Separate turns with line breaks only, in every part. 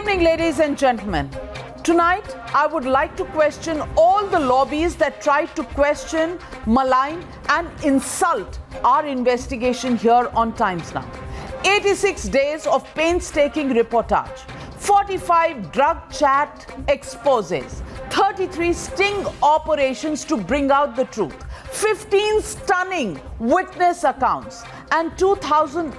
evening, ladies and gentlemen. Tonight, I would like to question all the lobbies that try to question, malign and insult our investigation here on Times Now. 86 days of painstaking reportage, 45 drug chat exposés, 33 sting operations to bring out the truth, 15 stunning witness accounts and 2,000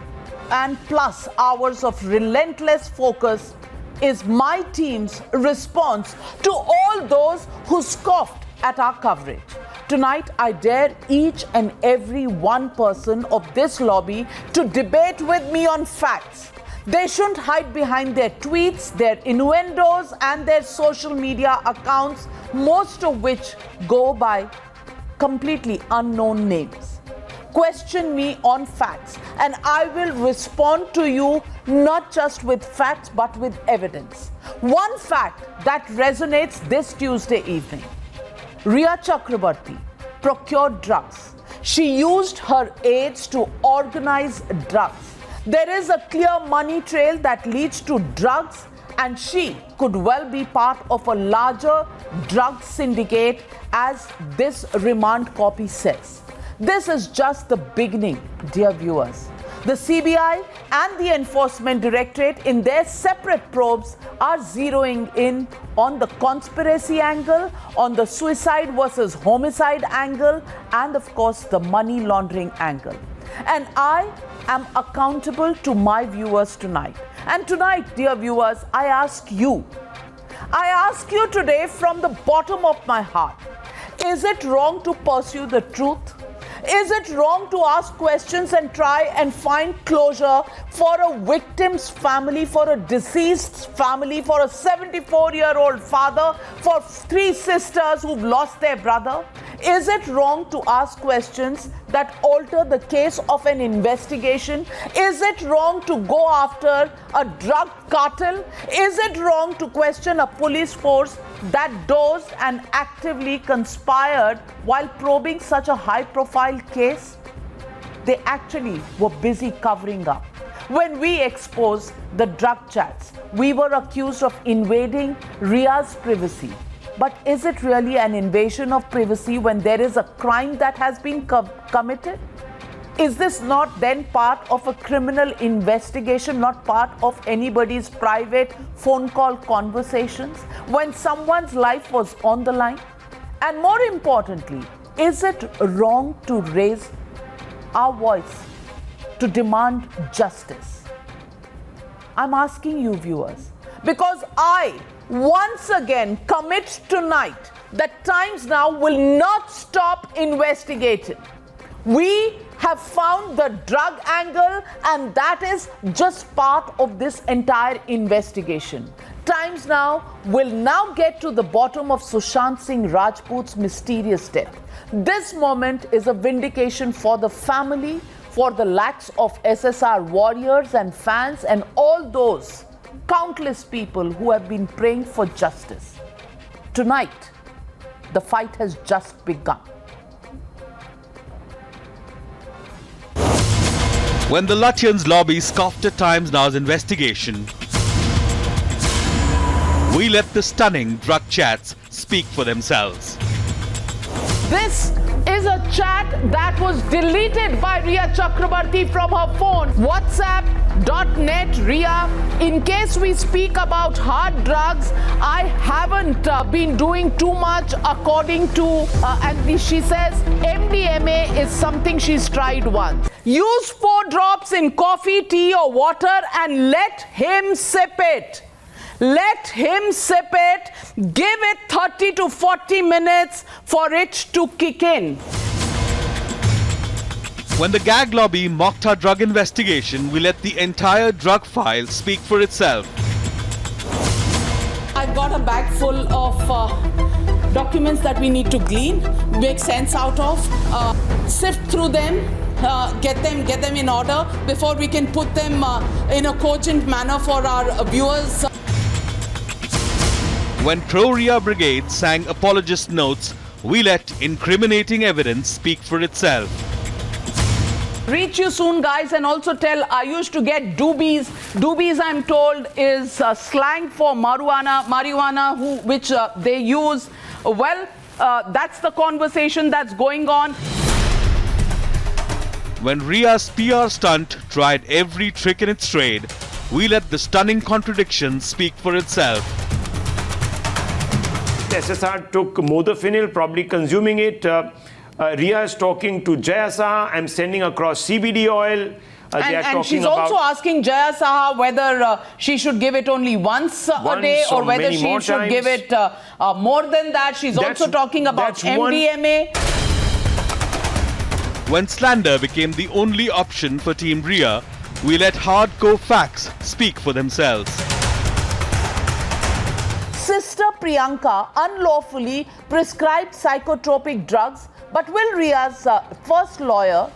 and plus hours of relentless focus is my team's response to all those who scoffed at our coverage. Tonight, I dare each and every one person of this lobby to debate with me on facts. They shouldn't hide behind their tweets, their innuendos, and their social media accounts, most of which go by completely unknown names. Question me on facts, and I will respond to you not just with facts but with evidence. One fact that resonates this Tuesday evening: Rhea Chakrabarti procured drugs. She used her aides to organize drugs. There is a clear money trail that leads to drugs, and she could well be part of a larger drug syndicate, as this remand copy says. This is just the beginning, dear viewers. The CBI and the Enforcement Directorate, in their separate probes, are zeroing in on the conspiracy angle, on the suicide versus homicide angle, and of course the money laundering angle. And I am accountable to my viewers tonight. And tonight, dear viewers, I ask you today from the bottom of my heart, is it wrong to pursue the truth? Is it wrong to ask questions and try and find closure for a victim's family, for a deceased family, for a 74-year-old father, for 3 sisters who've lost their brother? Is it wrong to ask questions that alter the case of an investigation? Is it wrong to go after a drug cartel? Is it wrong to question a police force that dozed and actively conspired while probing such a high-profile case? They actually were busy covering up. When we exposed the drug chats, we were accused of invading Rhea's privacy. But is it really an invasion of privacy when there is a crime that has been committed? Is this not then part of a criminal investigation, not part of anybody's private phone call conversations when someone's life was on the line? And more importantly, is it wrong to raise our voice to demand justice? I'm asking you, viewers, because I once again commit tonight that Times Now will not stop investigating. We have found the drug angle, and that is just part of this entire investigation. Times Now will now get to the bottom of Sushant Singh Rajput's mysterious death. This moment is a vindication for the family, for the lakhs of SSR warriors and fans, and all those countless people who have been praying for justice. Tonight, the fight has just begun.
When the Lutyens lobby scoffed at Times Now's investigation, we let the stunning drug chats speak for themselves.
This is a chat that was deleted by Rhea Chakrabarti from her phone. WhatsApp.net Rhea. In case we speak about hard drugs, I haven't been doing too much according to, and she says MDMA is something she's tried once. Use 4 drops in coffee, tea or water and let him sip it. Let him sip it. Give it 30 to 40 minutes for it to kick in.
When the gag lobby mocked our drug investigation, we let the entire drug file speak for itself.
I've got a bag full of documents that we need to glean, make sense out of, sift through them, get them in order before we can put them in a cogent manner for our viewers.
When Pro-Rhea Brigade sang apologist notes, we let incriminating evidence speak for itself.
reach you soon, guys, and also tell Ayush to get doobies. Doobies, I'm told, is slang for marijuana, which they use. That's the conversation that's going on.
When Ria's PR stunt tried every trick in its trade, we let the stunning contradiction speak for itself.
SSR took modafinil, probably consuming it. Ria is talking to Jaya Saha. I'm sending across CBD oil.
And she's also asking Jaya Saha whether she should give it only once a day or whether she should give it more than that. She's also talking about MDMA.
When slander became the only option for Team Ria, we let hardcore facts speak for themselves.
Sister Priyanka unlawfully prescribed psychotropic drugs, but will Ria's first lawyer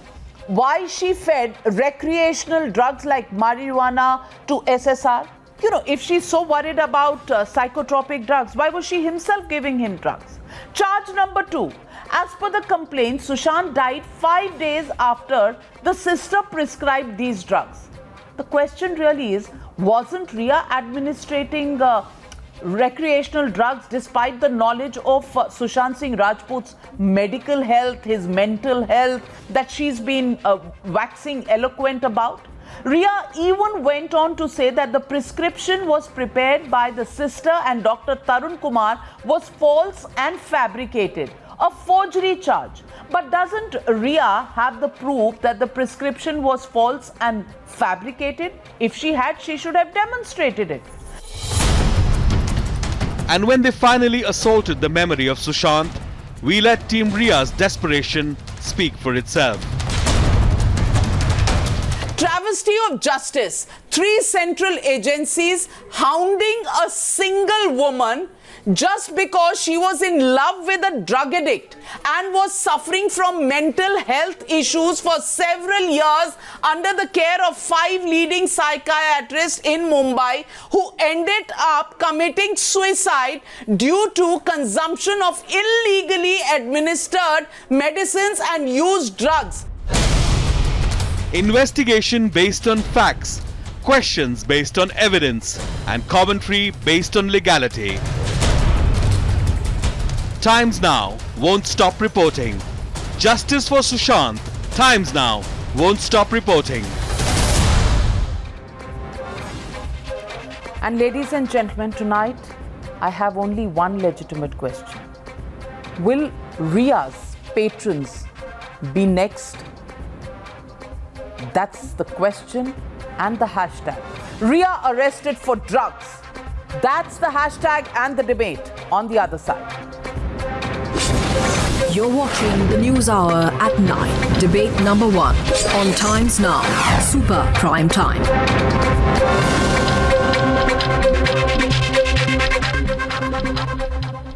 why she fed recreational drugs like marijuana to SSR? You know, if she's so worried about psychotropic drugs, why was she himself giving him drugs? Charge number 2. As per the complaint, Sushant died 5 days after the sister prescribed these drugs. The question really is, wasn't Ria administrating recreational drugs despite the knowledge of Sushant Singh Rajput's medical health, his mental health, that she's been waxing eloquent about? Ria even went on to say that the prescription was prepared by the sister and Dr. Tarun Kumar was false and fabricated, a forgery charge. But doesn't Ria have the proof that the prescription was false and fabricated? If she had, she should have demonstrated it.
And when they finally assaulted the memory of Sushant, we let Team Ria's desperation speak for itself.
Travesty of justice. 3 central agencies hounding a single woman just because she was in love with a drug addict and was suffering from mental health issues for several years under the care of 5 leading psychiatrists in Mumbai, who ended up committing suicide due to consumption of illegally administered medicines and used drugs.
Investigation based on facts, questions based on evidence, and commentary based on legality. Times Now won't stop reporting. Justice for Sushant. Times Now won't stop reporting.
And ladies and gentlemen, tonight I have only one legitimate question. Will Ria's patrons be next? That's the question and the hashtag. Ria arrested for drugs. That's the hashtag and the debate on the other side.
You're watching the News Hour at 9. Debate number 1 on Times Now. Super Prime Time.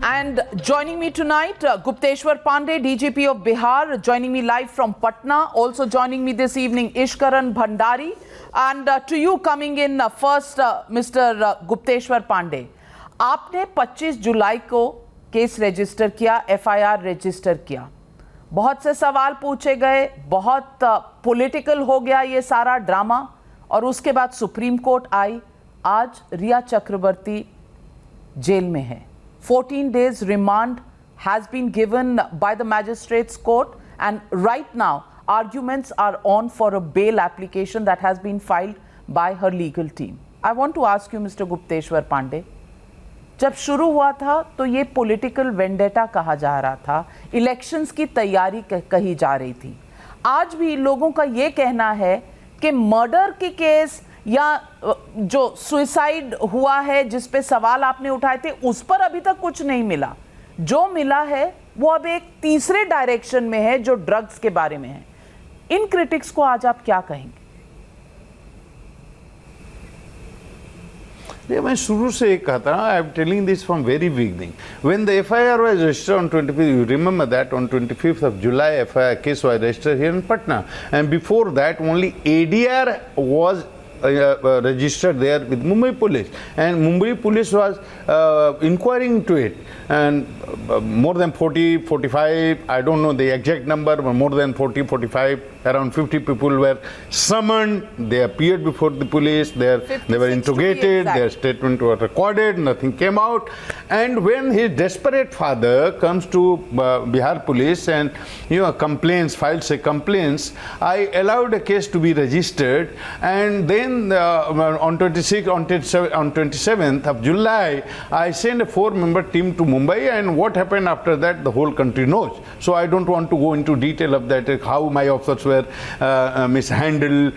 And joining me tonight, Gupteshwar Pandey, DGP of Bihar, joining me live from Patna. Also joining me this evening, Ishkaran Bhandari. And to you coming in first, Mr. Gupteshwar Pandey. आपने 25 जुलाई को case register किया, FIR register किया. बहुत से सवाल पूछे गए, बहुत पॉलिटिकल हो गया ये सारा ड्रामा, और उसके बाद सुप्रीम कोर्ट आई. आज रिया चक्रवर्ती जेल में है. 14 days remand has been given by the magistrates court, and right now arguments are on for a bail application that has been filed by her legal team. I want to ask you, Mr. Gupteshwar Pandey, जब शुरू हुआ था तो ये political vendetta कहा जा रहा था, इलेक्शंस की तैयारी कही जा रही थी. आज भी लोगों का ये कहना है कि मर्डर की केस या जो सुसाइड हुआ है जिस पे सवाल आपने उठाए थे, उस पर अभी तक कुछ नहीं मिला. जो मिला है वो अब एक तीसरे डायरेक्शन में है जो ड्रग्स के बारे में है. इन क्रिटिक्स को आज आप क्या कहेंगे?
मैं शुरू से एक कहता हूँ, I am telling this from very beginning. When the FIR was registered on 25th, you remember that on 25th of July, FIR case was registered here in Patna, and before that only ADR was registered there with Mumbai police, and Mumbai police was inquiring to it, and more than 40, 45, I don't know the exact number, but more than 40, 45 Around 50 people were summoned. They appeared before the police. They
56
were
to be
interrogated.
exact.
Their statement was recorded. Nothing came out. And when his desperate father comes to Bihar police and files a complaints, I allowed a case to be registered. And then on 27th of July, I sent a 4-member team to Mumbai. And what happened after that, the whole country knows. So I don't want to go into detail of that, how my officers were mishandled,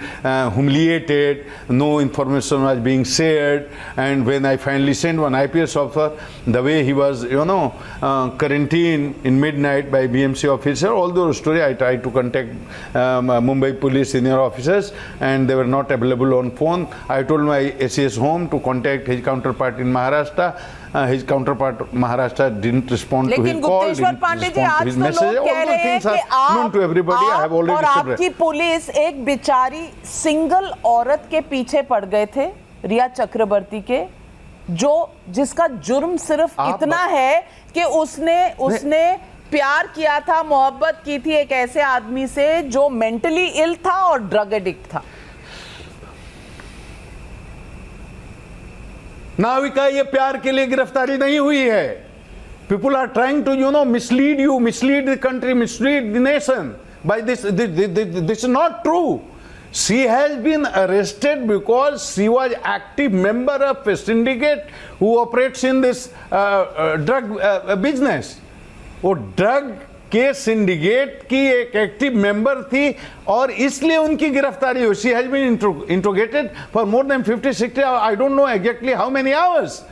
humiliated, no information was being shared. And when I finally sent one IPS officer, the way he was, quarantined in midnight by BMC officer, all those stories, I tried to contact Mumbai police senior officers and they were not available on phone. I told my SES home to contact his counterpart in Maharashtra. His counterpart Maharashtra didn't respond to his call,
Gupteshwar
didn't
Pandey ji,
respond to
आज
his
तो
message.
लोग
All
कह
those
रहे हैं
things
कि
are known to everybody. I have already
और
said
आपकी police एक बेचारी सिंगल औरत के पीछे पड़ गए थे, रिया चक्रवर्ती के, जिसका जुर्म सिर्फ इतना है कि उसने प्यार किया था, मोहब्बत की थी एक ऐसे आदमी से जो मेंटली इल था और ड्रग एडिक्ट था।
नाविका ये प्यार के लिए गिरफ्तारी नहीं हुई है। People are trying to, mislead you, mislead the country, mislead the nation by this. This is not true. She has been arrested because she was active member of a syndicate who operates in this drug business. वो drug के syndicate की एक active member थी और इसलिए उनकी गिरफ्तारी हुई. She has been interrogated for more than 50-60, I don't know exactly how many hours.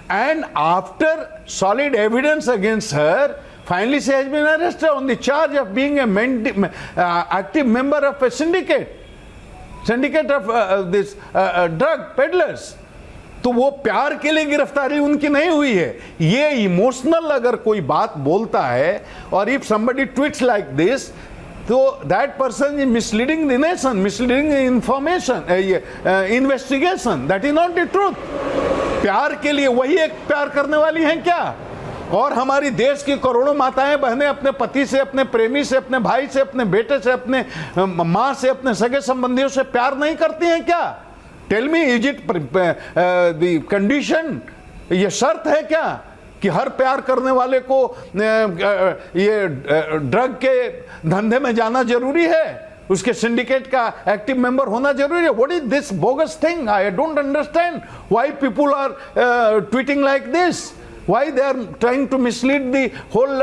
And after solid evidence against her, finally she has been arrested on the charge of being a active member of a syndicate of this drug peddlers. तो वो प्यार के लिए गिरफ्तारी उनकी नहीं हुई है. ये इमोशनल अगर कोई बात बोलता है और if somebody tweets like this, तो that person is misleading the nation, misleading the information, investigation. That is not the truth. प्यार के लिए वही एक प्यार करने वाली हैं क्या? और हमारी देश की करोड़ों माताएं बहनें अपने पति से, अपने प्रेमी से, अपने भाई से, अपने बेटे से, अपने माँ से, अपने सगे संबंधियों से प्यार नहीं करती हैं क्या? Tell me, is it the condition? ये शर्त है क्या कि हर प्यार करने वाले को ये ड्रग के धंधे में जाना जरूरी है, उसके सिंडिकेट का एक्टिव मेंबर होना जरूरी है? What is this bogus thing? I don't understand why people are tweeting like this, why they are trying to mislead the whole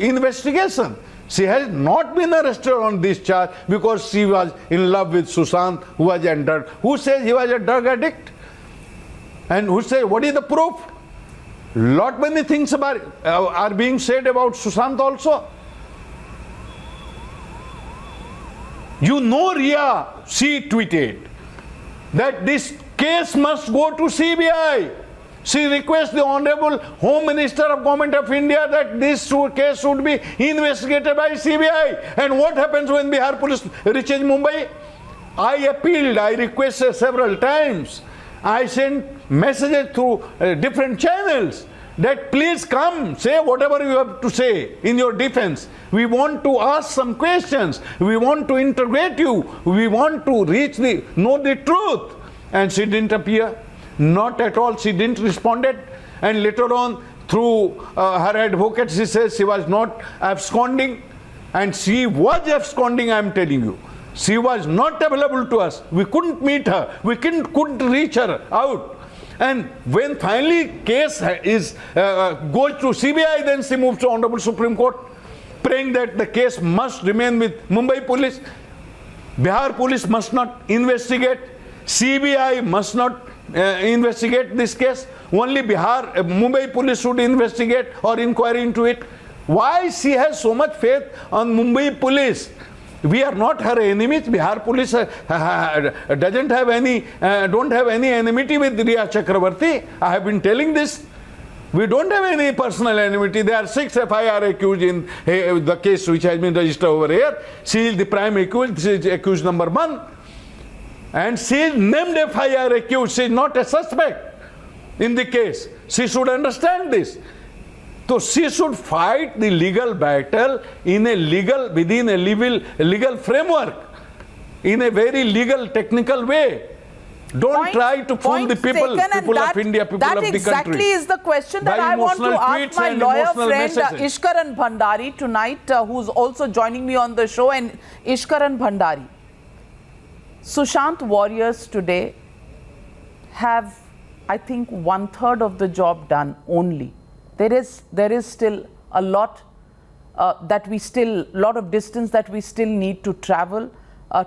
investigation. She has not been arrested on this charge because she was in love with Sushant, who was a drug. Who says he was a drug addict? And who says, what is the proof? Lot many things are being said about Sushant also. Ria, she tweeted that this case must go to CBI. She requests the Honorable Home Minister of Government of India that this case should be investigated by CBI. And what happens when Bihar police reaches Mumbai? I appealed, I requested several times. I sent messages through different channels that please come, say whatever you have to say in your defense. We want to ask some questions. We want to interrogate you. We want to know the truth. And she didn't appear. Not at all. She didn't respond. And later on, through her advocate, she says she was not absconding. And she was absconding, I am telling you. She was not available to us. We couldn't meet her. We couldn't reach her out. And when finally case goes to CBI, then she moves to Honorable Supreme Court, praying that the case must remain with Mumbai police. Bihar police must not investigate. CBI must not investigate this case. Only Mumbai police should investigate or inquire into it. Why she has so much faith on Mumbai police? We are not her enemies. Bihar police don't have any enmity with Riya Chakrabarti. I have been telling this. We don't have any personal enmity. There are 6 FIR accused in the case which has been registered over here. She is the prime accused. She is accused number 1. And she is named FIR accused. She is not a suspect in the case. She should understand this.
So she should fight the legal battle within a legal framework, in a very legal, technical way. Don't try to fool the people of India, people of the country.
That exactly is the question that I want to ask my lawyer friend Ishkaran Bhandari tonight, who's also joining me on the show. And Ishkaran Bhandari, Sushant warriors today have, I think, 1/3 of the job done only. There is still a lot lot of distance that we still need to travel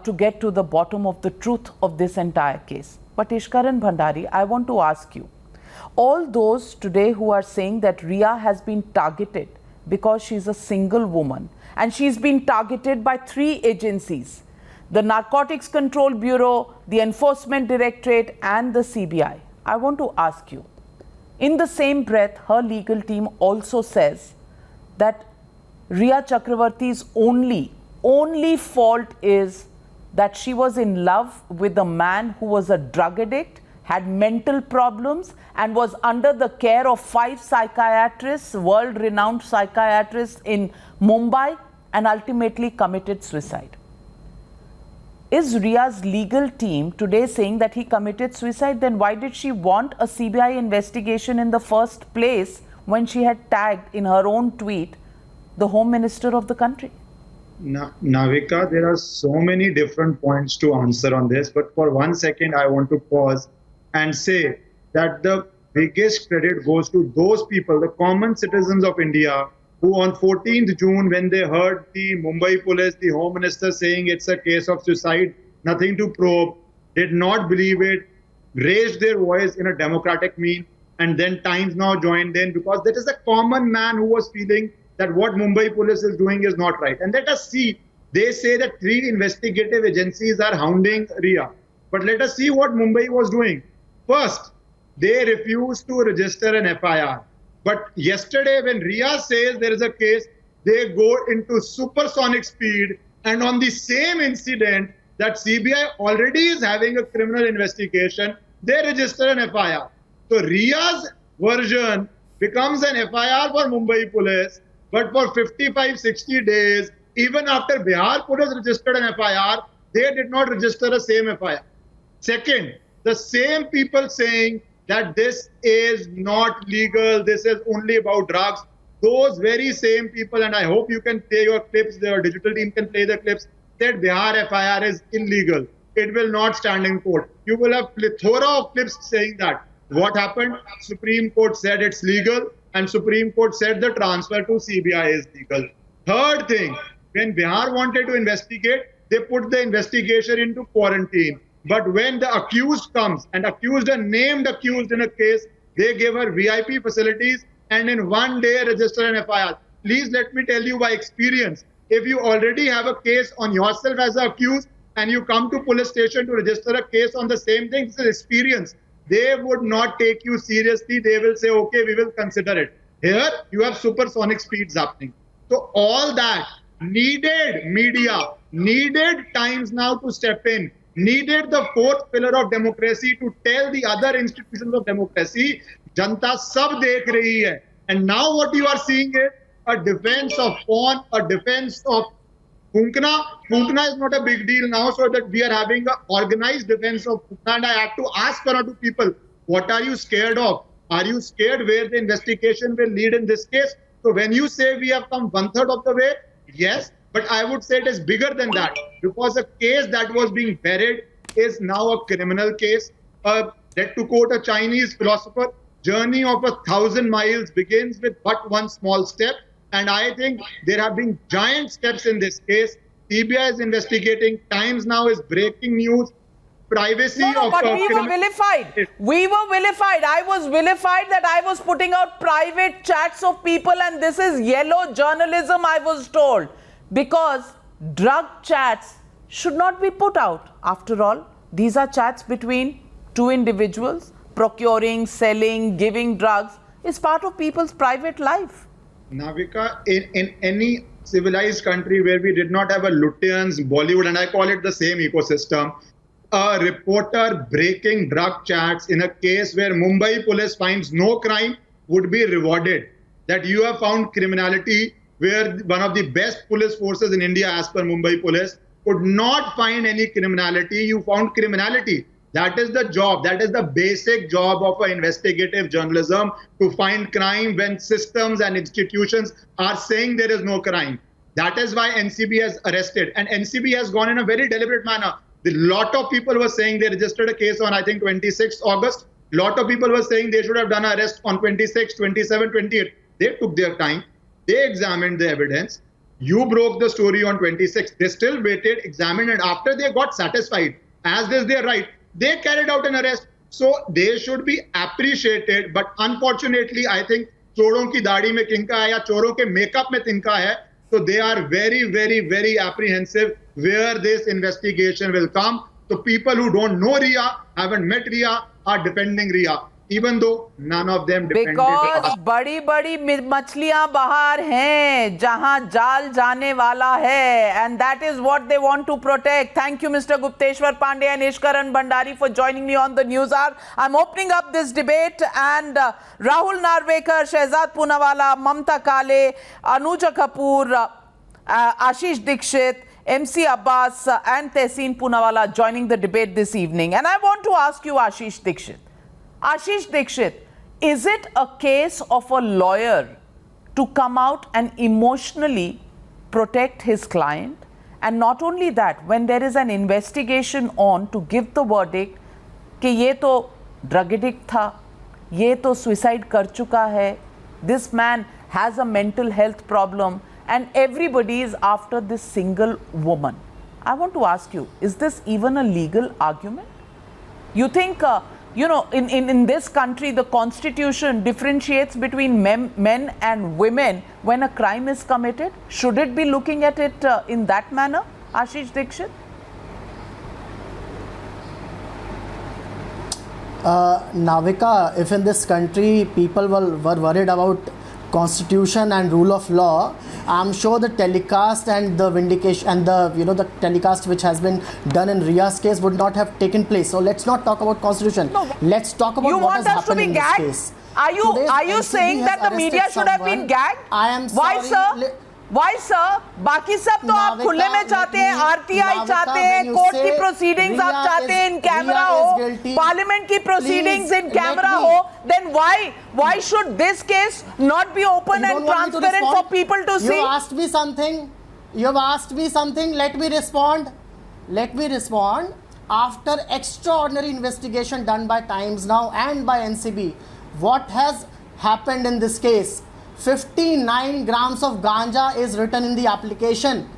to get to the bottom of the truth of this entire case. But Ishkaran Bhandari, I want to ask you, all those today who are saying that Riya has been targeted because she's a single woman, and she's been targeted by 3 agencies, the Narcotics Control Bureau, the Enforcement Directorate and the CBI. I want to ask you, in the same breath, her legal team also says that Riya Chakravarti's only fault is that she was in love with a man who was a drug addict, had mental problems, and was under the care of 5 psychiatrists, world-renowned psychiatrists in Mumbai, and ultimately committed suicide. Is Riya's legal team today saying that he committed suicide? Then why did she want a CBI investigation in the first place when she had tagged in her own tweet the Home Minister of the country?
Navika, there are so many different points to answer on this, but for 1 second, I want to pause and say that the biggest credit goes to those people, the common citizens of India, who on 14th June, when they heard the Mumbai police, the Home Minister saying it's a case of suicide, nothing to probe, did not believe it, raised their voice in a democratic mean, and then Times Now joined in, because that is a common man who was feeling that what Mumbai police is doing is not right. And let us see, they say that 3 investigative agencies are hounding Riya. But let us see what Mumbai was doing. First, they refused to register an FIR. But yesterday, when Riya says there is a case, they go into supersonic speed, and on the same incident that CBI already is having a criminal investigation, they register an FIR. So Riya's version becomes an FIR for Mumbai police, but for 55-60 days, even after Bihar police registered an FIR, they did not register the same FIR. Second, the same people saying that this is not legal, this is only about drugs, those very same people, and I hope you can play your clips, your digital team can play the clips, said Bihar FIR is illegal. It will not stand in court. You will have plethora of clips saying that. What happened? Supreme Court said it's legal, and Supreme Court said the transfer to CBI is legal. Third thing, when Bihar wanted to investigate, they put the investigation into quarantine. But when the accused comes, and accused and named accused in a case, they gave her VIP facilities and in 1 day register an FIR. Please let me tell you by experience, if you already have a case on yourself as an accused and you come to police station to register a case on the same thing, this is experience. They would not take you seriously. They will say, okay, we will consider it. Here, you have supersonic speeds happening. So all that needed media, needed Times Now to step in, needed the 4th pillar of democracy to tell the other institutions of democracy, Janta sab dekh rahi hai. And now what you are seeing is a defense of porn, a defense of Funkna. Funkna is not a big deal now, so that we are having an organized defense of Funkna. And I have to ask one or two people, what are you scared of? Are you scared where the investigation will lead in this case? So when you say we have come 1/3 of the way, yes, but I would say it is bigger than that, because a case that was being buried is now a criminal case. To quote a Chinese philosopher, journey of 1,000 miles begins with but one small step. And I think there have been giant steps in this case. CBI is investigating. Times Now is breaking news. Privacy of
but we were vilified. We were vilified. I was vilified that I was putting out private chats of people, and this is yellow journalism, I was told. Because drug chats should not be put out. After all, these are chats between 2 individuals. Procuring, selling, giving drugs is part of people's private life.
Navika, in any civilized country where we did not have a Lutyens, Bollywood, and I call it the same ecosystem, a reporter breaking drug chats in a case where Mumbai police finds no crime would be rewarded. that you have found criminality where one of the best police forces in India, as per Mumbai Police, could not find any criminality. You found criminality. That is the job. That is the basic job of investigative journalism, to find crime when systems and institutions are saying there is no crime. That is why NCB has arrested. And NCB has gone in a very deliberate manner. A lot of people were saying they registered a case on, I think, 26th August. A lot of people were saying they should have done an arrest on 26, 27, 28. They took their time. They examined the evidence. You broke the story on 26. They still waited, examined, and after they got satisfied, as is their right, they carried out an arrest. So they should be appreciated. But unfortunately, I think choron ki daadi mein tinka hai ya choron ke makeup mein tinka hai. So they are very, very, very apprehensive where this investigation will come. So people who don't know Ria, haven't met Ria, are defending Ria, even though none of them defended
Because
her.
बड़ी बड़ी मछलियां बाहर हैं जहां जाल जाने वाला है, and that is what they want to protect. Thank you, Mr. Gupteshwar Pandey and Ishkaran Bhandari, for joining me on the News Hour. I'm opening up this debate, and Rahul Narvekar, Shehzad Poonawalla, Mamta Kale, Anuja Kapoor, Ashish Dikshit, MC Abbas and Tehseen Poonawalla joining the debate this evening. And I want to ask you, Ashish Dikshit. Ashish Dikshit, is it a case of a lawyer to come out and emotionally protect his client? And not only that, when there is an investigation on, to give the verdict कि ये तो drug addict था, ये तो suicide कर चुका है, this man has a mental health problem, and everybody is after this single woman. I want to ask you, is this even a legal argument? You think, in this country, the constitution differentiates between men and women when a crime is committed? Should it be looking at it in that manner, Ashish Dikshit?
Navika, if in this country people were worried about constitution and rule of law, I'm sure the telecast and the vindication and the telecast which has been done in Ria's case would not have taken place. So let's not talk about constitution.
No,
let's talk about what has happened in this case.
Are you saying that the media should have been gagged?
I am
Why,
sorry.
sir? Why, sir? बाकी सब तो आप खुले में चाहते हैं, RTI चाहते हैं, कोर्ट की प्रोसीडिंग्स आप चाहते हैं इन कैमरा हो, पार्लियामेंट की प्रोसीडिंग्स इन कैमरा हो, then why should this case not be open and transparent for people to see?
You asked me something. Let me respond. After extraordinary investigation done by Times Now and by NCB, what has happened in this case? 59 grams of ganja is written in the application.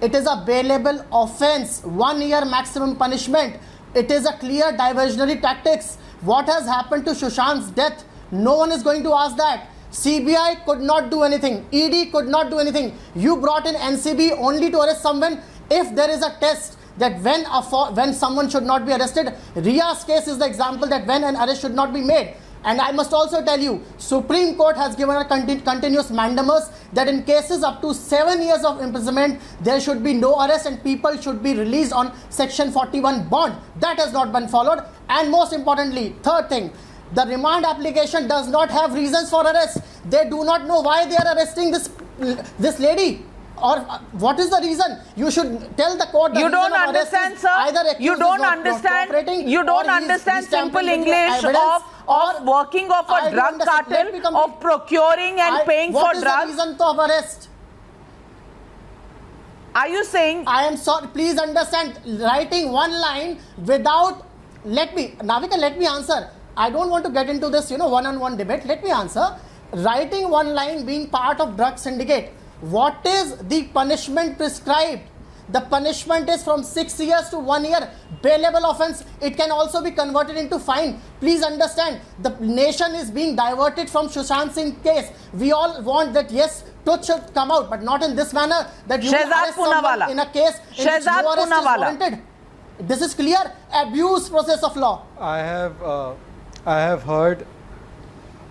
It is a bailable offense, 1 year maximum punishment. It is a clear diversionary tactics. What has happened to Sushant's death? No one is going to ask that. CBI could not do anything. ED could not do anything. You brought in NCB only to arrest someone. If there is a test that when someone should not be arrested, Ria's case is the example that when an arrest should not be made. And I must also tell you, Supreme Court has given a continuous mandamus that in cases up to 7 years of imprisonment, there should be no arrest and people should be released on Section 41 bond. That has not been followed. And most importantly, third thing, the remand application does not have reasons for arrest. They do not know why they are arresting this lady. Or what is the reason? You should tell the court the
You
reason
don't
of
understand,
arrest is
sir.
either
You
accused
don't
is not
understand.
cooperating
You don't
or
understand
he's
simple
tampering with your
English
evidence,
of working of
I
a
don't
drug
understand. Let me
cartel,
complete.
of procuring and paying for
What is the
drugs.
reason of arrest?
Are you saying?
I am sorry. Please understand. Writing one line without. Navika, let me answer. I don't want to get into this, one-on-one debate. Let me answer. Writing one line, being part of drug syndicate. What is the punishment prescribed? The punishment is from 6 years to 1 year. Bailable offense. It can also be converted into fine. Please understand, the nation is being diverted from Sushant Singh case. We all want that, yes, truth should come out, but not in this manner that you
Shehzad
arrest someone
Poonawalla.
in a case in which
Shehzad
no arrest is
Poonawalla.
warranted. This is clear abuse process of law.
I have heard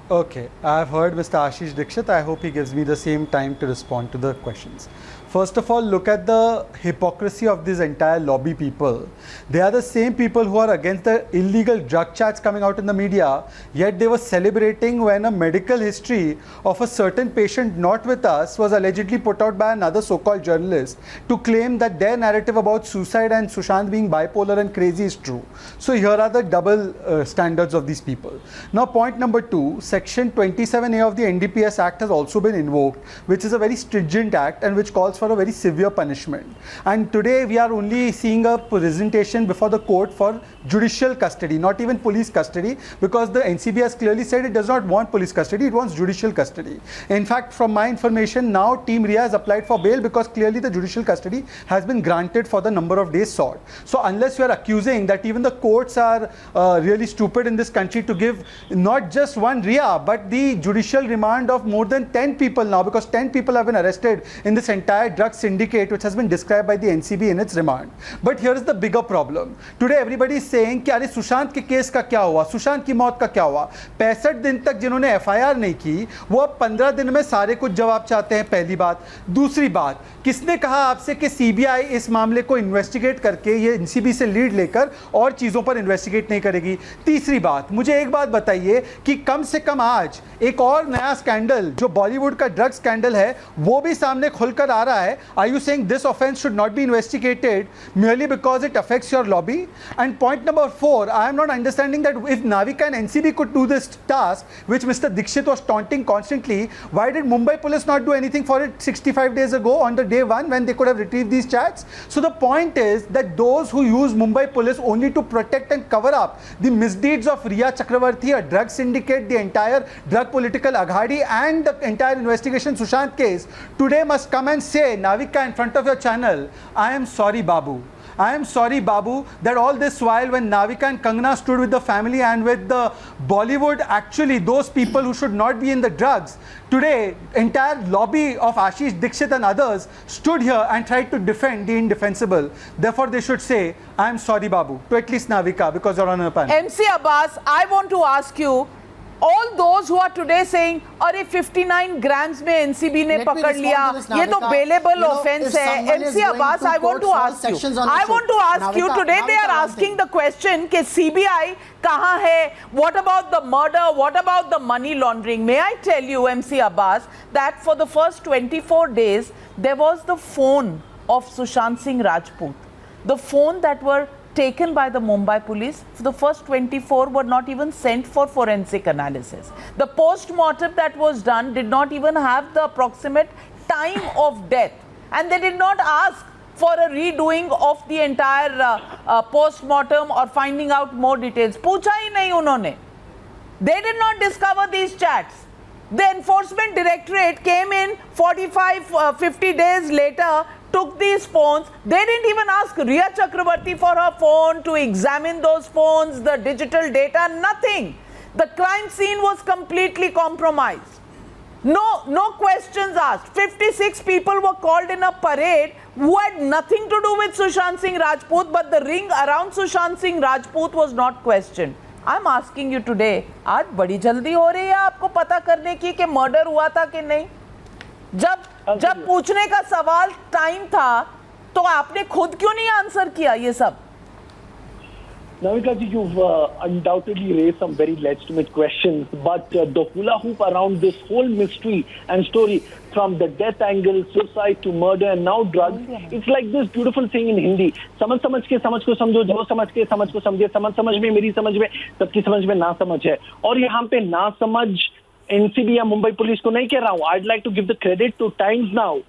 Mr. Ashish Dikshit. I hope he gives me the same time to respond to the questions. First of all, look at the hypocrisy of this entire lobby people. They are the same people who are against the illegal drug chats coming out in the media, yet they were celebrating when a medical history of a certain patient not with us was allegedly put out by another so-called journalist to claim that their narrative about suicide and Sushant being bipolar and crazy is true. So here are the double standards of these people. Now, point number 2, Section 27A of the NDPS Act has also been invoked, which is a very stringent act and which calls for a very severe punishment. And today we are only seeing a presentation before the court for judicial custody, not even police custody, because the NCB has clearly said it does not want police custody, it wants judicial custody. In fact, from my information, now Team Ria has applied for bail because clearly the judicial custody has been granted for the number of days sought. So unless you are accusing that even the courts are really stupid in this country to give not just one Ria, but the judicial remand of more than 10 people now, because 10 people have been arrested in this entire drug syndicate which has been described by the NCB in its remand. But here is the bigger problem. Today everybody is saying कि अरे सुशांत के case का क्या हुआ, सुशांत की मौत का क्या हुआ. 65 दिन तक जिन्होंने FIR नहीं की वो अब 15 दिन में सारे कुछ जवाब चाहते हैं. पहली बात. दूसरी बात, किसने कहा आपसे कि CBI इस मामले को इन्वेस्टिगेट करके ये NCB से लीड लेकर और चीज़ों पर इन्वेस्टिगेट नहीं करेगी. तीसरी बात, मुझे एक बात बताइए कि कम से कम आज एक और नया स्कैंडल जो बॉलीवुड का ड्रग स्कैंडल है वो भी सामने खुलकर आ रहा है. Are you saying this offense should not be investigated merely because it affects your lobby? And point number 4, I am not understanding that if Navika and NCB could do this task, which Mr. Dixit was taunting constantly, why did Mumbai police not do anything for it 65 days ago on the day 1 when they could have retrieved these chats? So the point is that those who use Mumbai police only to protect and cover up the misdeeds of Ria Chakravarti, a drug syndicate, the entire drug political aghadi and the entire investigation Sushant case, today must come and say, Navika, in front of your channel, I am sorry, Babu. I am sorry, Babu, that all this while when Navika and Kangana stood with the family and with the Bollywood, actually those people who should not be in the drugs, today entire lobby of Ashish Dixit and others stood here and tried to defend the indefensible. Therefore, they should say, I am sorry, Babu, to at least Navika, because you're on a panel.
MC Abbas, I want to ask you, all those who are today saying, अरे 59 grams में NCB ने पकड़ लिया, ये तो bailable offense है. MC Abbas, I want to ask you, today they are asking the question कि CBI कहाँ है? What about the murder? What about the money laundering? May I tell you, MC Abbas, that for the first 24 days, there was the phone of Sushant Singh Rajput. The phone that were taken by the Mumbai police, for the first 24 were not even sent for forensic analysis. The post-mortem that was done did not even have the approximate time of death, and they did not ask for a redoing of the entire post-mortem or finding out more details. पूछा ही नहीं उन्होंने. They did not discover these chats. The Enforcement Directorate came in 50 days later, took these phones. They didn't even ask Ria Chakravarti for her phone, to examine those phones, the digital data, nothing. The crime scene was completely compromised. No questions asked. 56 people were called in a parade who had nothing to do with Sushant Singh Rajput, but the ring around Sushant Singh Rajput was not questioned. I'm asking you today, आज बड़ी जल्दी हो रही है आपको पता करने की कि मर्डर हुआ था कि नहीं? जब पूछने का सवाल टाइम था तो आपने खुद क्यों नहीं आंसर किया ये सब?
Navika ji, you've undoubtedly raised some very legitimate questions, but the hula hoop around this whole mystery and story, from the death angle, suicide to murder and now drugs, it's like this beautiful thing in Hindi. समझ के समझ को समझो, जो समझ के समझ को समझे, समझ में मेरी समझ में, सबकी समझ में ना समझ है. और यहाँ पे ना समझ NCB या मुंबई पुलिस को नहीं कह रहा हूँ. I'd like to give the credit to Times Now.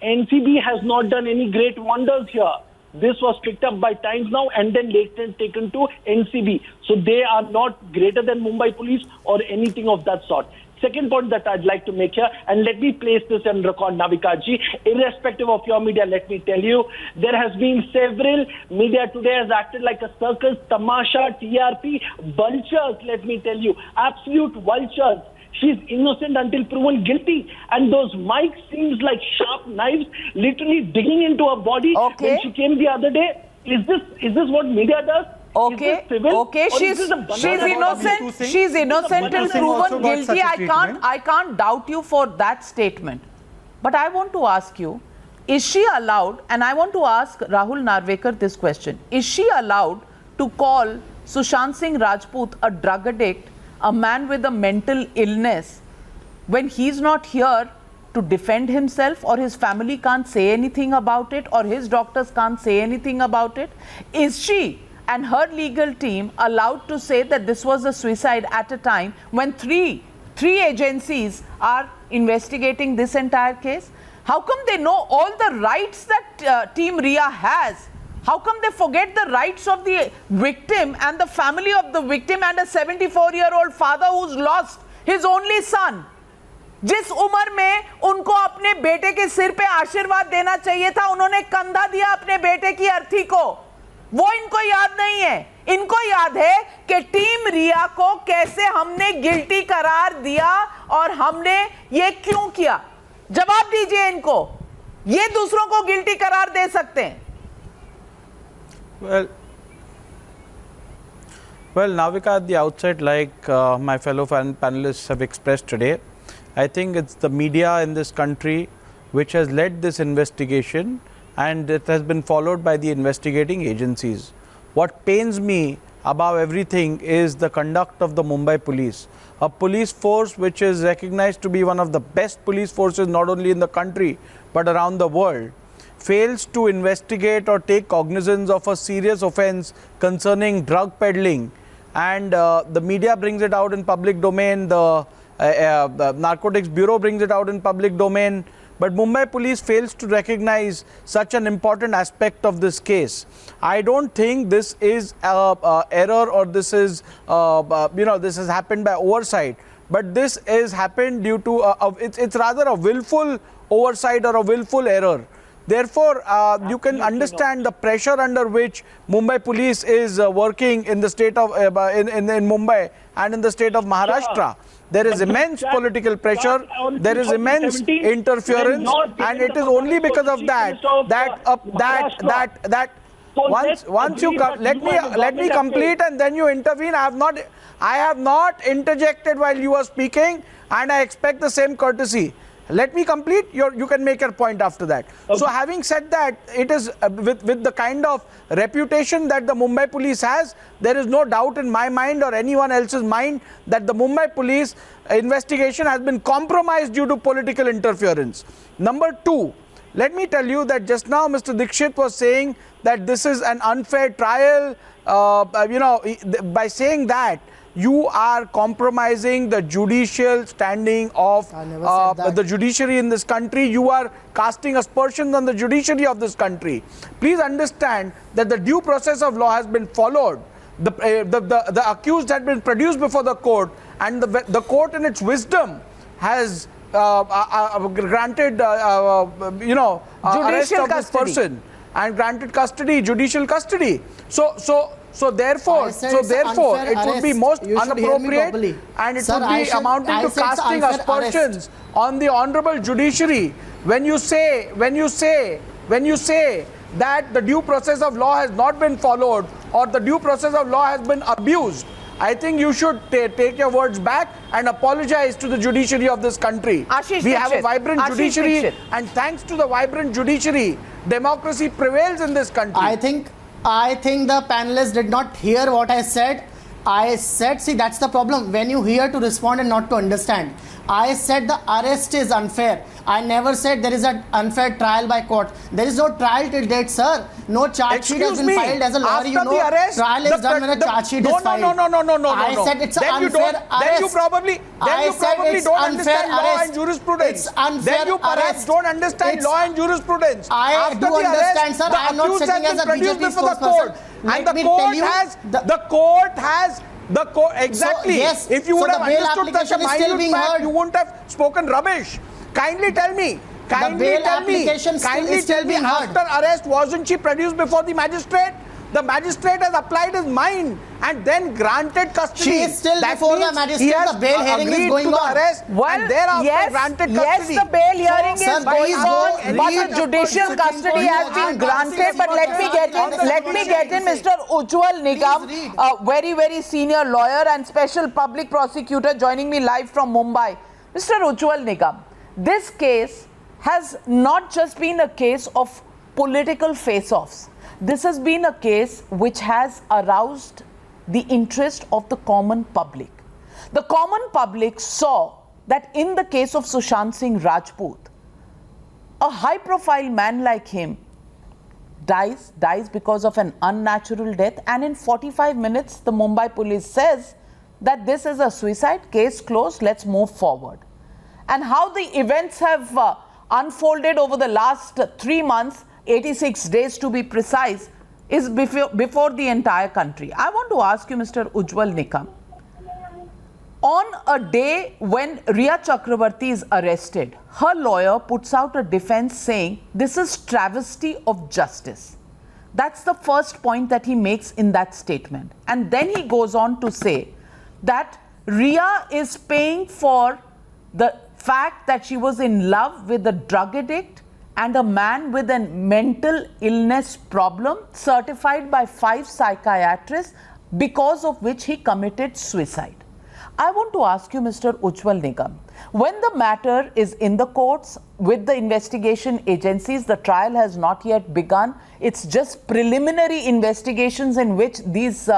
NCB has not done any great wonders here. This was picked up by Times Now and then later taken to NCB. So they are not greater than Mumbai police or anything of that sort. Second point that I'd like to make here, and let me place this on record, Navika ji, irrespective of your media, let me tell you, there has been several media today has acted like a circus, tamasha, TRP, vultures, let me tell you, absolute vultures. She's innocent until proven guilty, and those mics seems like sharp knives literally digging into her body when she came the other day. Is this what media does?
Okay, she's innocent. She's innocent till proven guilty. I can't doubt you for that statement. But I want to ask you, is she allowed, and I want to ask Rahul Narvekar this question, is she allowed to call Sushant Singh Rajput a drug addict, a man with a mental illness, when he's not here to defend himself, or his family can't say anything about it, or his doctors can't say anything about it? Is she and her legal team allowed to say that this was a suicide at a time when three agencies are investigating this entire case? How come they know all the rights that Team Ria has? How come they forget the rights of the victim and the family of the victim and a 74-year-old father who's lost his only son? जिस उम्र में उनको अपने बेटे के सिर पे आशीर्वाद देना चाहिए था, उन्होंने कंधा दिया अपने बेटे की अर्थी को, वो इनको याद नहीं है। इनको याद है कि टीम रिया को कैसे हमने गिल्टी करार दिया और हमने ये क्यों किया। जवाब दीजिए इनको, ये दूसरों को गिल्टी करार दे सकते हैं।
Well, Navika, at the outset, like my fellow panelists have expressed today, I think it's the media in this country which has led this investigation, and it has been followed by the investigating agencies. What pains me above everything is the conduct of the Mumbai police, a police force which is recognized to be one of the best police forces not only in the country but around the world, fails to investigate or take cognizance of a serious offence concerning drug peddling, and the media brings it out in public domain, the Narcotics Bureau brings it out in public domain, but Mumbai police fails to recognize such an important aspect of this case. I don't think this is error, or this is this has happened by oversight, but this is happened due to it's rather a willful oversight or a willful error. Therefore, you can understand the pressure under which Mumbai police is working in the state of in Mumbai and in the state of Maharashtra. There is immense political pressure, there is immense interference, and it is only because of that once you let me complete and then you intervene. I have not interjected while you were speaking, and I expect the same courtesy. Let me complete, you can make your point after that. Okay. So having said that, it is with the kind of reputation that the Mumbai police has, there is no doubt in my mind or anyone else's mind that the Mumbai police investigation has been compromised due to political interference. Number two, let me tell you that just now Mr. Dixit was saying that this is an unfair trial. By saying that, you are compromising the judicial standing of the judiciary in this country. You are casting aspersions on the judiciary of this country. Please understand that the due process of law has been followed. The accused had been produced before the court, and the court in its wisdom has granted arrest of this person and granted custody, judicial custody. So therefore, it would be most inappropriate, and it would be amounting to casting aspersions on the honorable judiciary when you say that the due process of law has not been followed or the due process of law has been abused. I think you should take your words back and apologize to the judiciary of this country. We have a vibrant judiciary, and thanks to the vibrant judiciary, democracy prevails in this country.
I think the panelists did not hear what I said. I said, see, that's the problem. When you hear to respond and not to understand. I said the arrest is unfair. I never said there is an unfair trial by court. There is no trial till date, sir. No charge sheet has been filed. As a lawyer, you know, trial is done when a charge sheet is filed.
No.
I said it's an unfair arrest.
Then you probably don't understand law and jurisprudence.
It's unfair.
Then you perhaps don't understand law and jurisprudence.
I do understand, sir. I am not sitting as a BJP spokesperson.
And the court has exactly.
So, yes,
if you would have understood such a minute fact,
heard.
you wouldn't have spoken rubbish. Kindly tell me. After arrest, wasn't she produced before the magistrate? The magistrate has applied his mind and then granted custody.
She is still before the magistrate. The bail hearing is going on.
And thereafter granted custody.
Yes, the bail hearing is going on, but the judicial custody has been granted. But let me get in Mr. Ujjwal Nigam, a very, very senior lawyer and special public prosecutor, joining me live from Mumbai. Mr. Ujjwal Nigam, this case has not just been a case of political face-offs. This has been a case which has aroused the interest of the common public. The common public saw that in the case of Sushant Singh Rajput, a high-profile man like him dies because of an unnatural death, and in 45 minutes the Mumbai police says that this is a suicide, case closed, let's move forward. And how the events have unfolded over the last 3 months, 86 days to be precise, is before the entire country. I want to ask you, Mr. Ujjwal Nikam, on a day when Riya Chakrabarti is arrested, her lawyer puts out a defense saying this is travesty of justice. That's the first point that he makes in that statement. And then he goes on to say that Riya is paying for the fact that she was in love with a drug addict and a man with a mental illness problem certified by 5 psychiatrists, because of which he committed suicide. I want to ask you, Mr. Ujjwal Nikam, when the matter is in the courts with the investigation agencies, the trial has not yet begun. It's just preliminary investigations in which these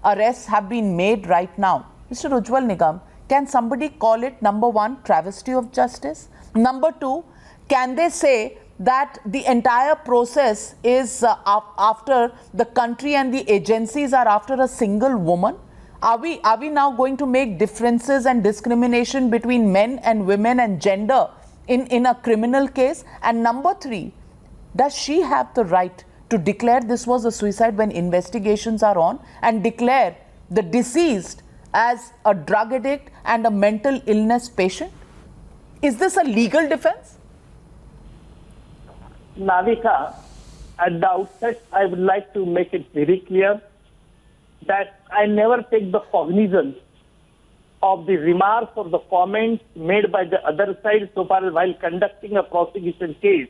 arrests have been made right now. Mr. Ujjwal Nikam, can somebody call it, number one, travesty of justice? Number two, can they say that the entire process is after the country and the agencies are after a single woman? Are we now going to make differences and discrimination between men and women and gender in a criminal case? And number three, does she have the right to declare this was a suicide when investigations are on and declare the deceased as a drug addict and a mental illness patient? Is this a legal defense?
Navika, at the outset, I would like to make it very clear that I never take the cognizance of the remarks or the comments made by the other side so far as while conducting a prosecution case.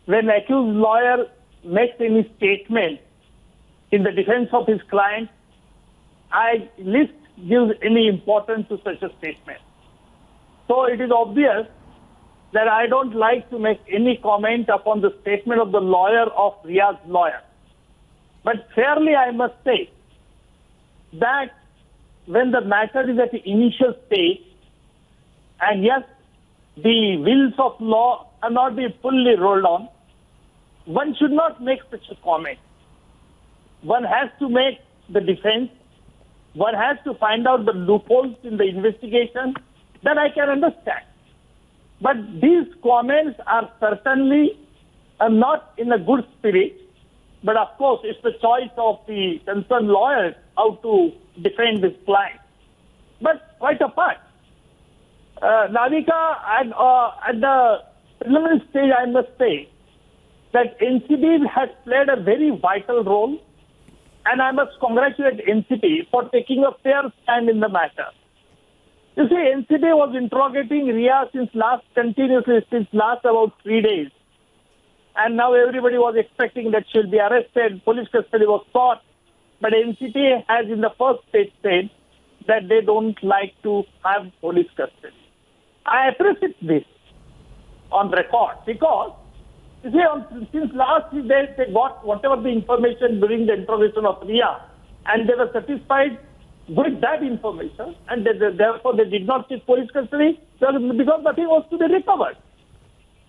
When accused lawyer makes any statement in the defense of his client, I least give any importance to such a statement. So it is obvious that I don't like to make any comment upon the statement of the lawyer of Riya's lawyer. But fairly, I must say that when the matter is at the initial stage, and yes, the wheels of law are not being fully rolled on, one should not make such a comment. One has to make the defense. One has to find out the loopholes in the investigation. That I can understand. But these comments are certainly not in a good spirit. But of course, it's the choice of the concerned lawyer how to defend this client. But quite apart, Navika, at the preliminary stage, I must say that NCB has played a very vital role, and I must congratulate NCB for taking a fair stand in the matter. You see, NCB was interrogating Riya continuously since last about 3 days. And now everybody was expecting that she'll be arrested, police custody was sought. But NCB has in the first stage said that they don't like to have police custody. I appreciate this on record because, you see, since last 3 days they got whatever the information during the interrogation of Riya, and they were satisfied with that information, and therefore they did not seek police custody because nothing was to be recovered.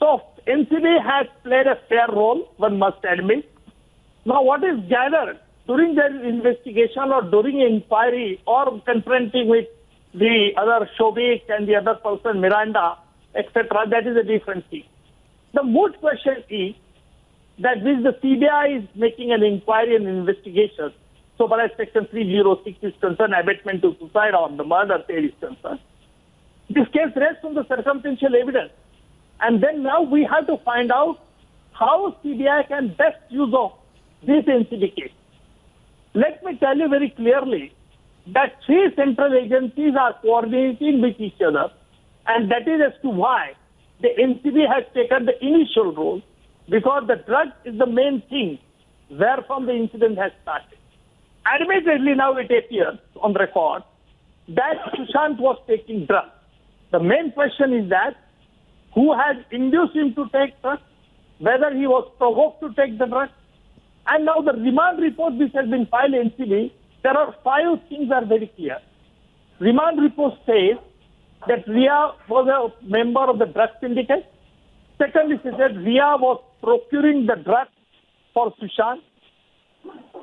So NCB has played a fair role, one must admit. Now what is gathered during their investigation or during inquiry or confronting with the other Shobik and the other person, Miranda, etc., that is a different thing. The moot question is that this the CBI is making an inquiry and investigation. So far as Section 306 is concerned, abatement to suicide or the murder sale is concerned. This case rests on the circumstantial evidence. And then now we have to find out how CBI can best use of this NCB case. Let me tell you very clearly that 3 central agencies are coordinating with each other, and that is as to why the NCB has taken the initial role, because the drug is the main thing where from the incident has started. Admittedly, now it appears on record that Sushant was taking drugs. The main question is that who had induced him to take drugs, whether he was provoked to take the drugs. And now the remand report which has been filed in NCB, there are 5 things are very clear. Remand report says that Ria was a member of the drug syndicate. Secondly, it said Ria was procuring the drugs for Sushant.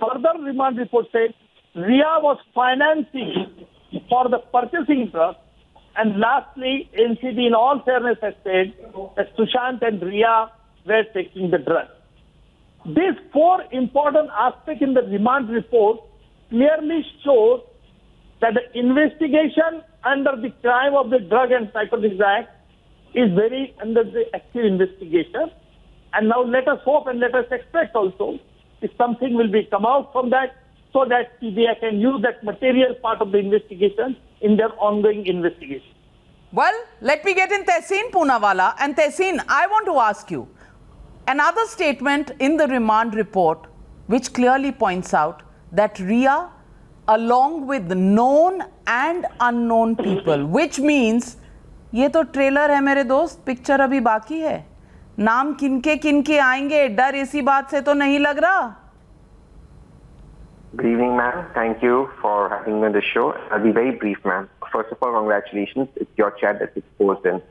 Further remand report says Ria was financing for the purchasing drugs. And lastly, NCB in all fairness has said that Sushant and Ria were taking the drugs. These 4 important aspects in the remand report clearly show that the investigation under the crime of the Drug and Narcotics Act is very under the active investigation. And now let us hope and let us expect also if something will be come out from that so that CBI can use that material part of the investigation in their ongoing investigation.
Well, let me get in Tehseen Poonawalla. And Tehseen, I want to ask you, another statement in the remand report which clearly points out that Ria, along with known and unknown people, which means ये तो trailer है मेरे दोस्त, picture अभी बाकी है, नाम किनके आएंगे, डर इसी बात से तो नहीं लग रहा?
Good evening, ma'am. Thank you for having me on the show. I'll be very brief, ma'am. First of all, congratulations. It's your chat that's exposed and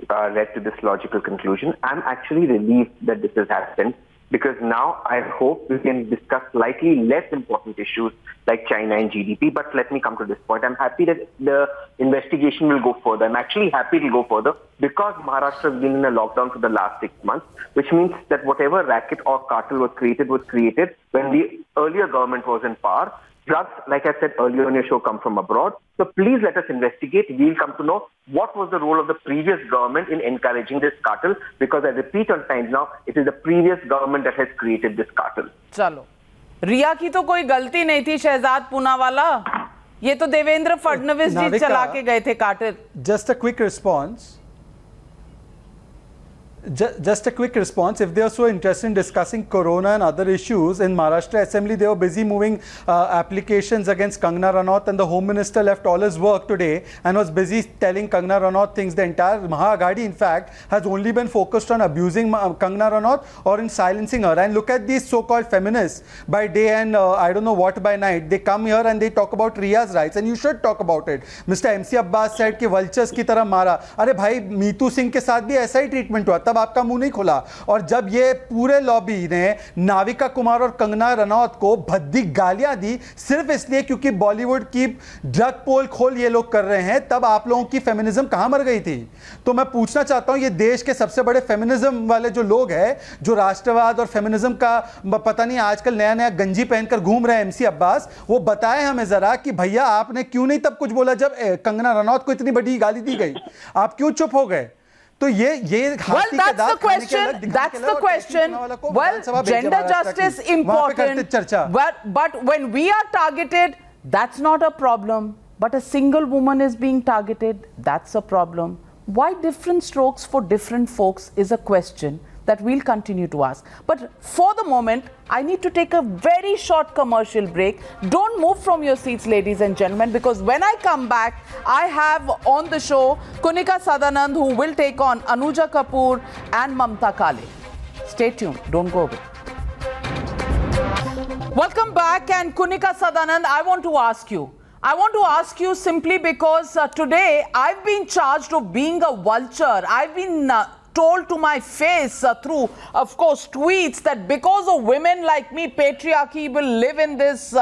led to this logical conclusion. I'm actually relieved that this has happened because now I hope we can discuss slightly less important issues like China and GDP. But let me come to this point. I'm happy that the investigation will go further. I'm actually happy to go further because Maharashtra has been in a lockdown for the last 6 months, which means that whatever racket or cartel was created when the earlier government was in power. Drugs, like I said earlier on your show, come from abroad. So please let us investigate. We'll come to know what was the role of the previous government in encouraging this cartel. Because I repeat on times now, it is the previous government that has created this cartel.
चलो, रिया की तो कोई गलती नहीं थी शहजाद पूनावाला. ये तो देवेंद्र फडणवीस जी चला के गए थे cartel.
Just a quick response. Just a quick response. If they are so interested in discussing corona and other issues, in Maharashtra Assembly they were busy moving applications against Kangana Ranaut, and the Home Minister left all his work today and was busy telling Kangana Ranaut things. The entire Maha Aghadi, in fact, has only been focused on abusing Kangana Ranaut or in silencing her. And look at these so-called feminists by day and I don't know what by night. They come here and they talk about Ria's rights, and you should talk about it. Mr. MC Abbas said कि vultures की तरह मारा. अरे भाई, मीतू सिंह के साथ भी ऐसा ही ट्रीटमेंट हुआ, तब आपका मुंह नहीं खुला. और जब ये पूरे लॉबी ने नाविका कुमार और कंगना रनौत को भद्दी गालियां दी सिर्फ इसलिए क्योंकि बॉलीवुड की ड्रग पोल खोल ये लोग कर रहे हैं, तब आप लोगों की फेमिनिज्म कहां मर गई थी? तो मैं पूछना चाहता हूं, ये देश के सबसे बड़े फेमिनिज्म वाले जो लोग हैं, जो राष्ट्रवाद और फेमिनिज्म का पता नहीं आजकल नया नया गंजी पहनकर घूम रहे हैं, एमसी अब्बास, वो बताएं हमें जरा कि भैया आपने क्यों नहीं तब कुछ बोला जब कंगना रनौत को इतनी बड़ी गाली दी गई? आप क्यों चुप हो गए? तो ये
well, that's the question. Well, gender justice important, but when we are targeted, that's not a problem. But a single woman is being targeted, that's a problem. Why different strokes for different folks is a question that we'll continue to ask. But for the moment, I need to take a very short commercial break. Don't move from your seats, ladies and gentlemen, because when I come back, I have on the show Kunika Sadanand, who will take on Anuja Kapoor and Mamta Kale. Stay tuned. Don't go away. Welcome back, and Kunika Sadanand, I want to ask you simply because today I've been charged of being a vulture. I've been told to my face through, of course, tweets that because of women like me, patriarchy will live in this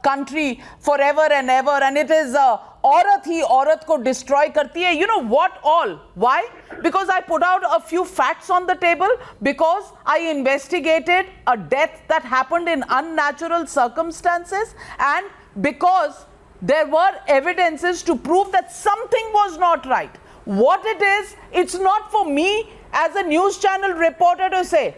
country forever and ever, and it is औरत ही औरत को destroy करती है. You know what all? Why? Because I put out a few facts on the table, because I investigated a death that happened in unnatural circumstances, and because there were evidences to prove that something was not right. What it is, it's not for me as a news channel reporter to say,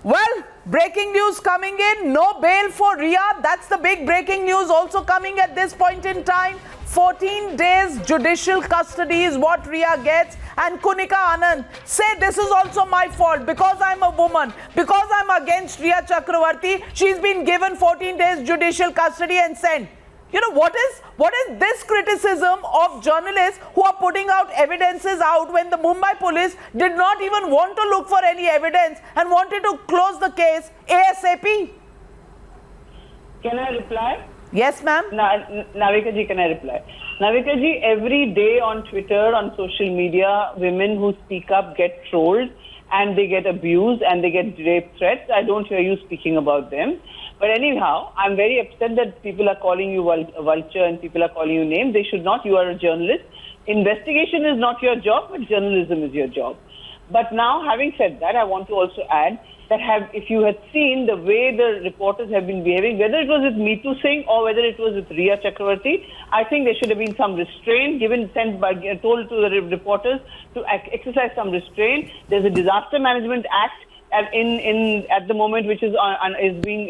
well, breaking news coming in, no bail for Ria. That's the big breaking news also coming at this point in time. 14 days judicial custody is what Ria gets. And Kunika Anand say this is also my fault because I'm a woman, because I'm against Ria Chakravarti. She's been given 14 days judicial custody and sent. what is this criticism of journalists who are putting out evidences out when the Mumbai police did not even want to look for any evidence and wanted to close the case ASAP?
Can I reply?
Yes, ma'am.
Navika ji, can I reply? Navika ji, every day on Twitter, on social media, women who speak up get trolled and they get abused and they get rape threats. I don't hear you speaking about them. But anyhow, I'm very upset that people are calling you vulture and people are calling you names. They should not. You are a journalist. Investigation is not your job, but journalism is your job. But now, having said that, I want to also add that if you had seen the way the reporters have been behaving, whether it was with Meetu Singh or whether it was with Riya Chakravarti, I think there should have been some restraint told to the reporters to exercise some restraint. There's a Disaster Management Act at the moment, which is being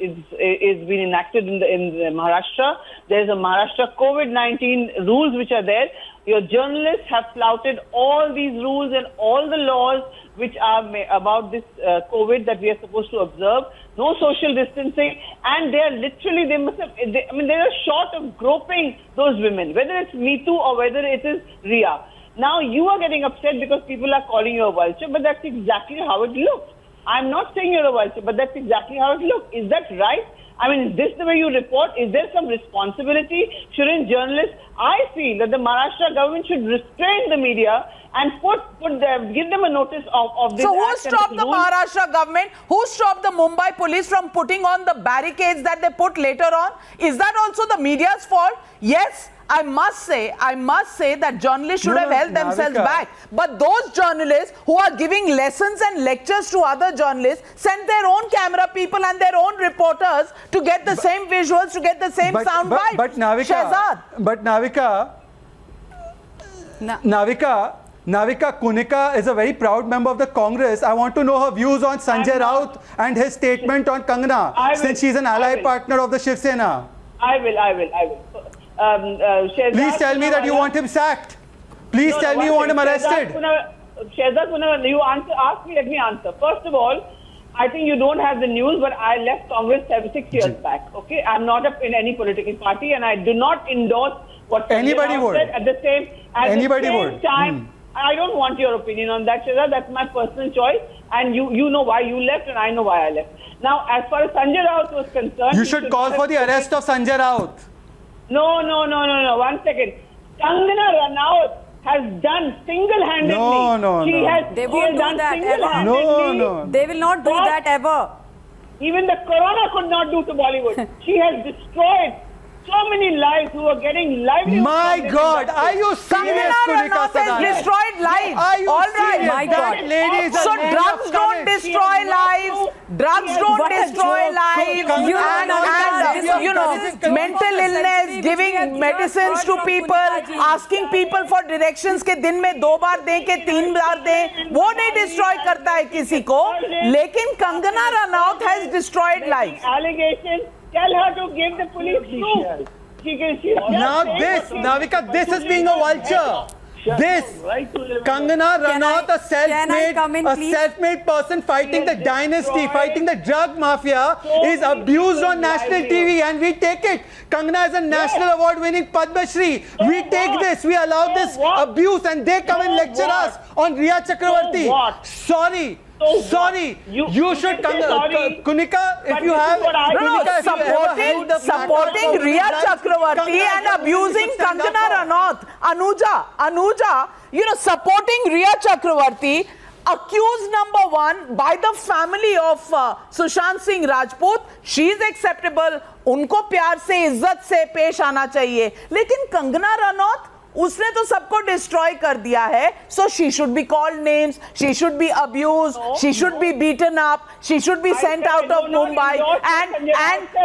enacted in Maharashtra. There's a Maharashtra COVID-19 rules which are there. Your journalists have flouted all these rules and all the laws which are about this COVID that we are supposed to observe. No social distancing, and they are literally, they are short of groping those women, whether it's Meetu or whether it is Riya. Now you are getting upset because people are calling you a vulture, but that's exactly how it looks. I'm not saying you're a vulture, but that's exactly how it looks. Is that right? I mean, is this the way you report? Is there some responsibility? Shouldn't journalists? I feel that the Maharashtra government should restrain the media and give them a notice of this.
So who stopped the Maharashtra government? Who stopped the Mumbai police from putting on the barricades that they put later on? Is that also the media's fault? Yes. I must say that journalists should have held themselves back. But those journalists who are giving lessons and lectures to other journalists sent their own camera people and their own reporters to get the same visuals, to get the same sound bite.
But Navika Kunika is a very proud member of the Congress. I want to know her views on Sanjay Raut and his statement on Kangana, since she's an ally partner of the Shiv Sena.
I will.
Please tell me that you want him sacked. Please tell me you want him arrested.
Shehzad Punawalla, you ask me, let me answer. First of all, I think you don't have the news, but I left Congress 6 years back. Okay, I'm not in any political party, and I do not endorse what
anybody would.
Said. At the same time, I don't want your opinion on that, Shehzad. That's my personal choice, and you know why you left, and I know why I left. Now, as far as Sanjay Raut was concerned,
you should call for the arrest of Sanjay Raut.
No. 1 second. Kangana Ranaut has done single-handedly.
No.
They won't do that ever.
No.
They will not do that ever.
Even the corona could not do to Bollywood. She has destroyed so many lives who are getting livelihoods.
My God, are you serious,
Kangana Ranaut has destroyed lives.
Are you
serious?
My God.
So drugs don't destroy lives. Drugs don't destroy lives. And mental illness, giving medicines to people, asking people for directions के दिन में 2 बार दें के 3 बार दें, वो नहीं destroy करता है किसी को. लेकिन Kangana Ranaut has destroyed lives.
Allegation. Tell her to give the police proof.
Now this, Navika, this is being a vulture. This, Kangana Ranaut, a self-made person fighting the dynasty, fighting the drug mafia, is abused on national TV, and we take it. Kangana is a national award-winning Padma Shri. We take this, we allow this abuse, and they come and lecture us on Riya Chakravarti. Sorry, you should come, Kunika, if you have,
supporting Riya Chakravarti and abusing Kangana Ranaut, Anuja, supporting Riya Chakravarti, accused number 1 by the family of Sushant Singh Rajput. She is acceptable, उनको प्यार से इज्जत से पेश आना चाहिए, लेकिन Kangana Ranaut उसने तो सबको डिस्ट्रॉय कर दिया है. So she should be called names, she should be abused, she should be beaten up, she should be sent out of Mumbai, and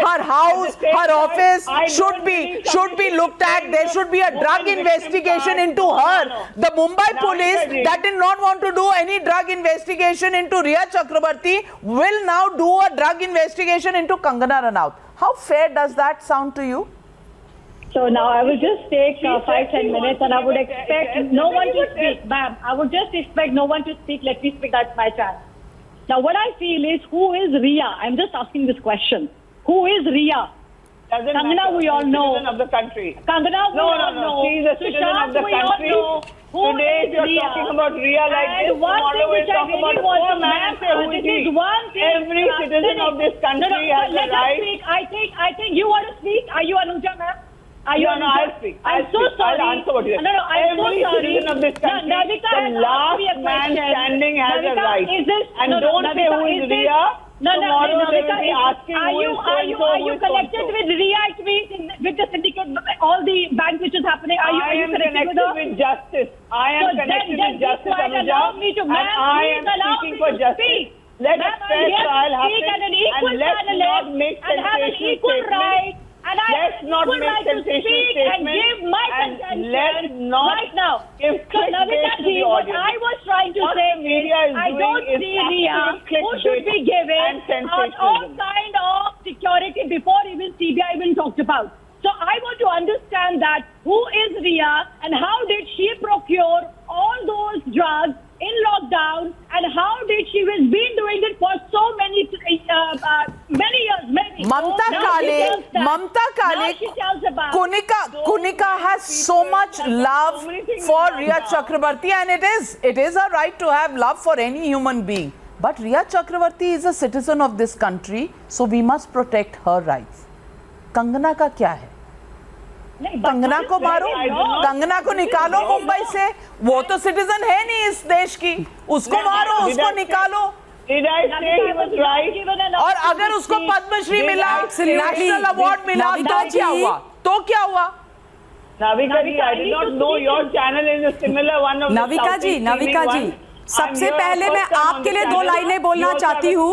her house, her office should be looked at. There should be a drug investigation into her. The Mumbai police that did not want to do any drug investigation into Riya Chakravarti will now do a drug investigation into Kangana Ranaut. How fair does that sound to you?
So now I will just take 5-10 minutes, and I would expect no one to speak. Ma'am, I would just expect no one to speak. Let me speak. That's my chance. Now what I feel is, who is Riya? I'm just asking this question. Who is Riya?
Doesn't
Kangana,
matter.
we all
She's a
know.
citizen of the country.
Kangana, we all know.
She's a citizen of the
Sushant, we all
country.
know. Who
Today,
is
you're
Riya?
talking about Riya like
And
this.
one
Tomorrow,
thing
we'll
which I
talk about
really want
poor
to
man and say, who
this
is he?
is one thing.
Every citizen of this country has
let
a
us
right.
speak. I think you want to speak. Are you Anuja, ma'am? Are you
No,
Anuja?
I'll speak.
I'm
I'll
so
speak.
sorry.
I'll answer what you said.
No, I'm so
Every
sorry.
citizen of this country,
Navika
the
has asked
last
me a
man
question.
standing has a
Navika,
right.
is this,
And
no,
don't say
Navika,
who is
this-
Riya.
No,
Tomorrow they will
Navika,
be asking
are
who
you
is
are you
so-and-so, who is
connected
so-and-so.
with Riya with the syndicate, all the banks which is happening? Are
I
you
am
connected
connected
with her?
with justice. I am
So
connected
then
with justice,
please
Anuja.
allow me to,
And
ma'am,
I
please
am
allow
speaking
me
for
to
justice.
speak.
Let a
Ma'am,
fair
I'm here to
trial
speak
happen.
at an equal
And let's
panel
not make
and have an
sensational
equal
statements.
right. And I
Let's
have
not
equal
make
right to
sensational
speak and
statements.
give my
And
contention
let's not
right now.
give
So
clickbait
Navika
to
ji,
the
what
audience.
I was trying to
What
say
the media is
I
doing
don't
is
see Riya
absolute
who should be
clickbait
given
and
all
sensationalism.
kind of security before even CBI even talked about. So I want to understand that who is Riya and how did she procure all those drugs in lockdown and how did she was been doing it for so many years, maybe.
Mamta
Now she tells that.
Mamta
Now
Kale,
she tells about.
Kunika has so much love for Riya Chakrabarti, and it is a right to have love for any human being. But Riya Chakrabarti is a citizen of this country, so we must protect her rights. Kangana का क्या है? कंगना को मारो, कंगना को निकालो मुंबई से, वो तो सिटीजन है नहीं इस देश की, उसको मारो, उसको निकालो। और अगर उसको पद्मश्री मिला, नेशनल अवार्ड मिला, तो क्या हुआ? तो क्या हुआ?
Navika ji, I did not know your channel is a similar one of the
Navika जी सबसे पहले मैं आपके लिए 2 लाइनें बोलना चाहती हूँ।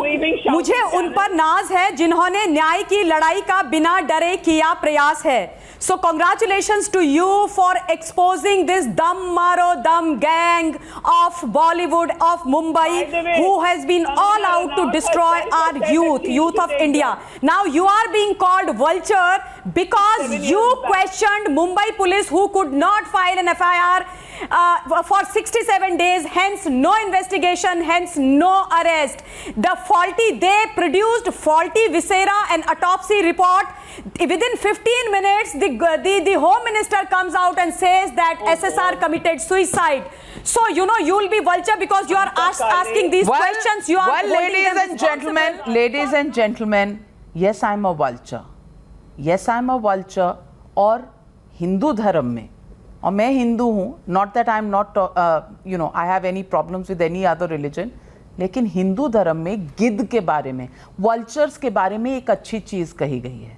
मुझे उन पर नाज है जिन्होंने न्याय की लड़ाई का बिना डरे किया प्रयास है। So congratulations to you for exposing this Dam Maro Dam gang of Bollywood of Mumbai who has been all out to destroy our youth of India. Now you are being called vulture because you questioned Mumbai police who could not file an FIR for 67 days, hence no investigation, hence no arrest. They produced faulty viscera and autopsy report. Within 15 minutes, the Home Minister comes out and says that SSR committed suicide. So, you know, you will be vulture because you are asking these questions. You are
ladies and gentlemen, yes, I'm a vulture. Yes, I'm a vulture. और हिंदू धर्म में, और मैं हिंदू हूँ, not that I'm not, I have any problems with any other religion, लेकिन हिंदू धर्म में गिद्ध के बारे में, vultures के बारे में एक अच्छी चीज़ कही गई है.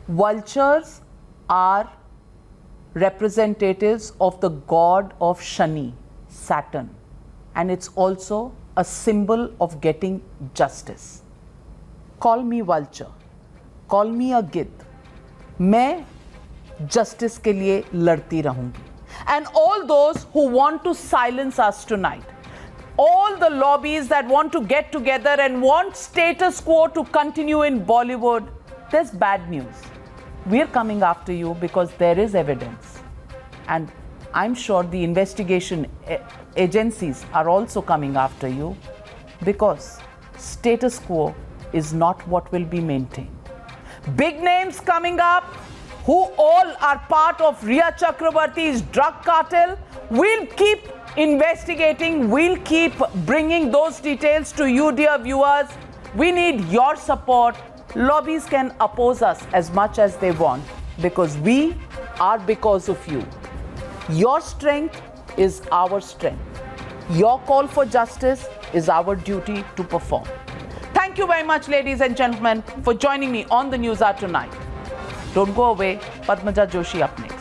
Vultures are representatives of the god of Shani, Saturn, and it's also a symbol of getting justice. Call me vulture, call me a गिद्ध, मैं justice के लिए लड़ती रहूंगी. And all those who want to silence us tonight, all the lobbies that want to get together and want status quo to continue in Bollywood, there's bad news. We're coming after you because there is evidence. And I'm sure the investigation agencies are also coming after you because status quo is not what will be maintained. Big names coming up who all are part of Riya Chakrabarti's drug cartel. We'll keep investigating. We'll keep bringing those details to you, dear viewers. We need your support. Lobbies can oppose us as much as they want because we are because of you. Your strength is our strength. Your call for justice is our duty to perform. Thank you very much, ladies and gentlemen, for joining me on the News Hour tonight. Don't go away. Padmaja Joshi up next.